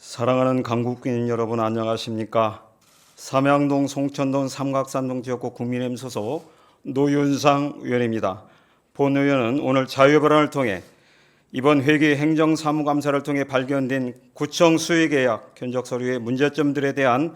사랑하는 강국민 여러분 안녕하십니까? 삼양동, 송천동, 삼각산동 지역구 국민의힘 소속 노윤상 의원입니다. 본 의원은 오늘 자유발언을 통해 이번 회기 행정사무감사를 통해 발견된 구청 수의계약 견적서류의 문제점들에 대한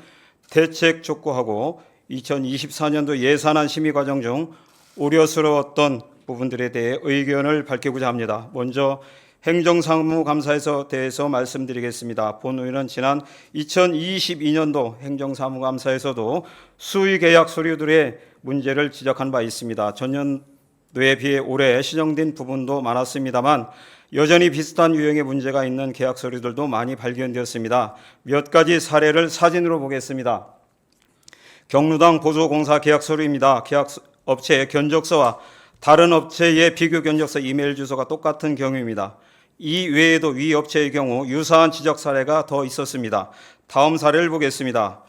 대책 촉구하고 2024년도 예산안 심의 과정 중 우려스러웠던 부분들에 대해 의견을 밝히고자 합니다. 먼저 행정사무감사에서 대해서 말씀드리겠습니다. 본 의원은 지난 2022년도 행정사무감사에서도 수의계약 서류들의 문제를 지적한 바 있습니다. 전년도에 비해 올해 신청된 부분도 많았습니다만 여전히 비슷한 유형의 문제가 있는 계약 서류들도 많이 발견되었습니다. 몇 가지 사례를 사진으로 보겠습니다. 경로당 보조공사 계약 서류입니다. 계약 업체의 견적서와 다른 업체의 비교 견적서 이메일 주소가 똑같은 경우입니다. 이 외에도 위 업체의 경우 유사한 지적 사례가 더 있었습니다. 다음 사례를 보겠습니다.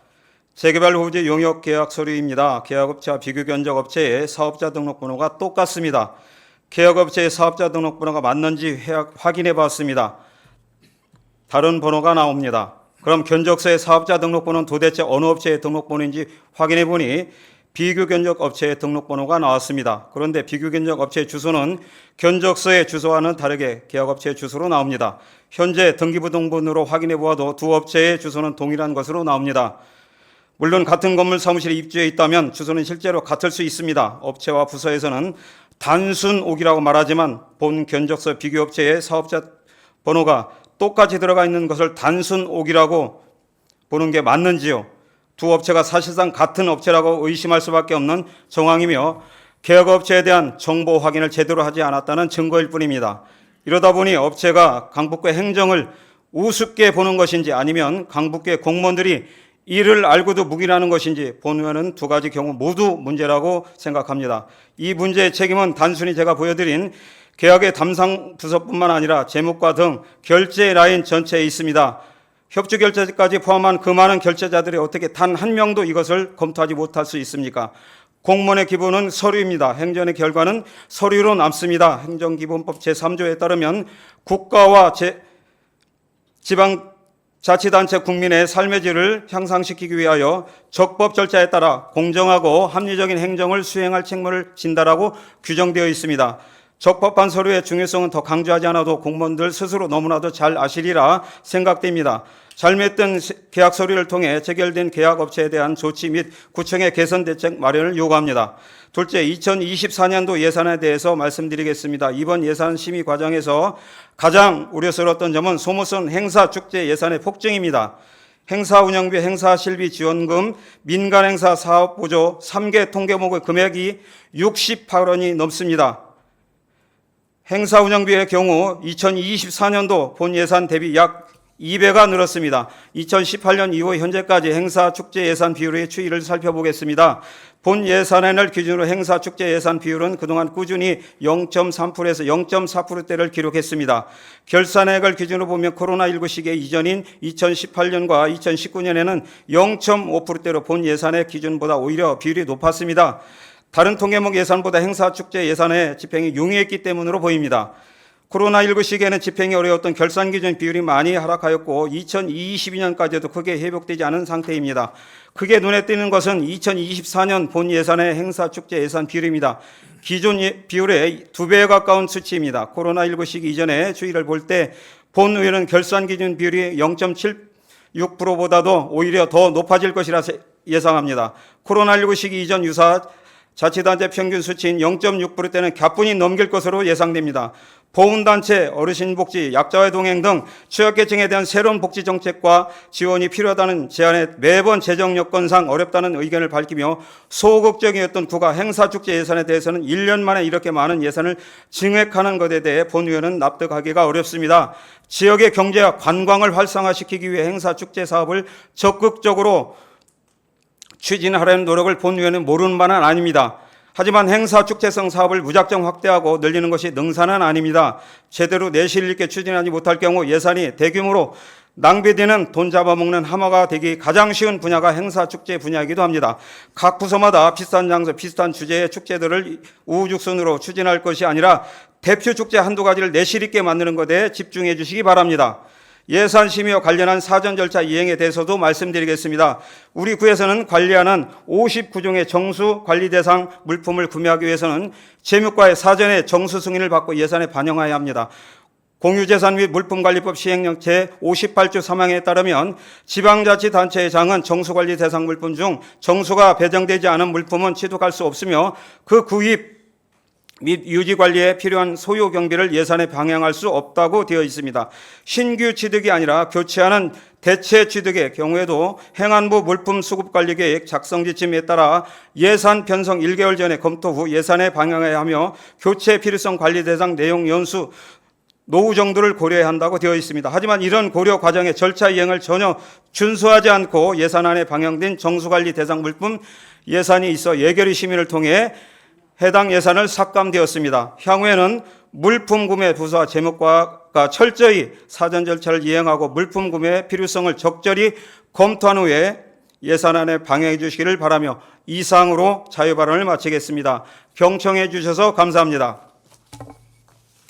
재개발 호재 용역 계약 서류입니다. 계약업체와 비교 견적 업체의 사업자 등록번호가 똑같습니다. 계약업체의 사업자 등록번호가 맞는지 확인해 봤습니다. 다른 번호가 나옵니다. 그럼 견적서의 사업자 등록번호는 도대체 어느 업체의 등록번호인지 확인해 보니 비교 견적 업체의 등록번호가 나왔습니다. 그런데 비교 견적 업체의 주소는 견적서의 주소와는 다르게 계약업체의 주소로 나옵니다. 현재 등기부등본으로 확인해 보아도 두 업체의 주소는 동일한 것으로 나옵니다. 물론 같은 건물 사무실에 입주해 있다면 주소는 실제로 같을 수 있습니다. 업체와 부서에서는 단순 오기라고 말하지만 본 견적서 비교업체의 사업자 번호가 똑같이 들어가 있는 것을 단순 오기라고 보는 게 맞는지요? 두 업체가 사실상 같은 업체라고 의심할 수밖에 없는 정황이며 계약업체에 대한 정보 확인을 제대로 하지 않았다는 증거일 뿐입니다. 이러다 보니 업체가 강북구의 행정을 우습게 보는 것인지 아니면 강북구의 공무원들이 이를 알고도 묵인하는 것인지 본 의원은 두 가지 경우 모두 문제라고 생각합니다. 이 문제의 책임은 단순히 제가 보여드린 계약의 담당 부서뿐만 아니라 재무과 등 결제 라인 전체에 있습니다. 협조 결제까지 포함한 그 많은 결제자들이 어떻게 단 한 명도 이것을 검토하지 못할 수 있습니까? 공무원의 기본은 서류입니다. 행정의 결과는 서류로 남습니다. 행정기본법 제3조에 따르면 국가와 지방자치단체 국민의 삶의 질을 향상시키기 위하여 적법 절차에 따라 공정하고 합리적인 행정을 수행할 책무를 진다라고 규정되어 있습니다. 적법한 서류의 중요성은 더 강조하지 않아도 공무원들 스스로 너무나도 잘 아시리라 생각됩니다. 잘못된 계약 서류를 통해 체결된 계약업체에 대한 조치 및 구청의 개선 대책 마련을 요구합니다. 둘째, 2024년도 예산에 대해서 말씀드리겠습니다. 이번 예산 심의 과정에서 가장 우려스러웠던 점은 소모성 행사 축제 예산의 폭증입니다. 행사 운영비, 행사 실비 지원금, 민간 행사 사업 보조 3개 통계목의 금액이 68원이 넘습니다. 행사 운영비의 경우 2024년도 본 예산 대비 약 2배가 늘었습니다. 2018년 이후 현재까지 행사 축제 예산 비율의 추이를 살펴보겠습니다. 본 예산안을 기준으로 행사 축제 예산 비율은 그동안 꾸준히 0.3%에서 0.4%대를 기록했습니다. 결산액을 기준으로 보면 코로나19 시기에 이전인 2018년과 2019년에는 0.5%대로 본 예산의 기준보다 오히려 비율이 높았습니다. 다른 통계목 예산보다 행사 축제 예산의 집행이 용이했기 때문으로 보입니다. 코로나19 시기에는 집행이 어려웠던 결산 기준 비율이 많이 하락하였고 2022년까지도 크게 회복되지 않은 상태입니다. 크게 눈에 띄는 것은 2024년 본 예산의 행사 축제 예산 비율입니다. 기존 비율의 2배에 가까운 수치입니다. 코로나19 시기 이전의 추이를 볼 때 본 의회는 결산 기준 비율이 0.76%보다도 오히려 더 높아질 것이라 예상합니다. 코로나19 시기 이전 유사 자치단체 평균 수치인 0.6%대는 가뿐히 넘길 것으로 예상됩니다. 보훈단체, 어르신복지, 약자와의 동행 등 취약계층에 대한 새로운 복지 정책과 지원이 필요하다는 제안에 매번 재정 여건상 어렵다는 의견을 밝히며 소극적이었던 구가 행사축제 예산에 대해서는 1년 만에 이렇게 많은 예산을 증액하는 것에 대해 본 의원은 납득하기가 어렵습니다. 지역의 경제와 관광을 활성화시키기 위해 행사축제 사업을 적극적으로 추진하려는 노력을 본 의원은 모르는 바는 아닙니다. 하지만 행사 축제성 사업을 무작정 확대하고 늘리는 것이 능사는 아닙니다. 제대로 내실 있게 추진하지 못할 경우 예산이 대규모로 낭비되는 돈 잡아먹는 하마가 되기 가장 쉬운 분야가 행사 축제 분야이기도 합니다. 각 부서마다 비슷한 장소, 비슷한 주제의 축제들을 우후죽순으로 추진할 것이 아니라 대표 축제 한두 가지를 내실 있게 만드는 것에 집중해 주시기 바랍니다. 예산심의와 관련한 사전 절차 이행에 대해서도 말씀드리겠습니다. 우리 구에서는 관리하는 59종의 정수 관리 대상 물품을 구매하기 위해서는 재무과의 사전에 정수 승인을 받고 예산에 반영해야 합니다. 공유재산 및 물품관리법 시행령 제58조 3항에 따르면 지방자치단체의 장은 정수관리 대상 물품 중 정수가 배정되지 않은 물품은 취득할 수 없으며 그 구입 및 유지관리에 필요한 소요 경비를 예산에 반영할 수 없다고 되어 있습니다. 신규 취득이 아니라 교체하는 대체 취득의 경우에도 행안부 물품 수급관리 계획 작성 지침에 따라 예산 편성 1개월 전에 검토 후 예산에 반영해야 하며 교체 필요성 관리 대상 내용 연수 노후 정도를 고려해야 한다고 되어 있습니다. 하지만 이런 고려 과정의 절차 이행을 전혀 준수하지 않고 예산안에 반영된 정수관리 대상 물품 예산이 있어 예결위 심의를 통해 해당 예산을 삭감되었습니다. 향후에는 물품 구매 부서와 재무과가 철저히 사전 절차를 이행하고 물품 구매의 필요성을 적절히 검토한 후에 예산안에 반영해 주시기를 바라며 이상으로 자유 발언을 마치겠습니다. 경청해 주셔서 감사합니다.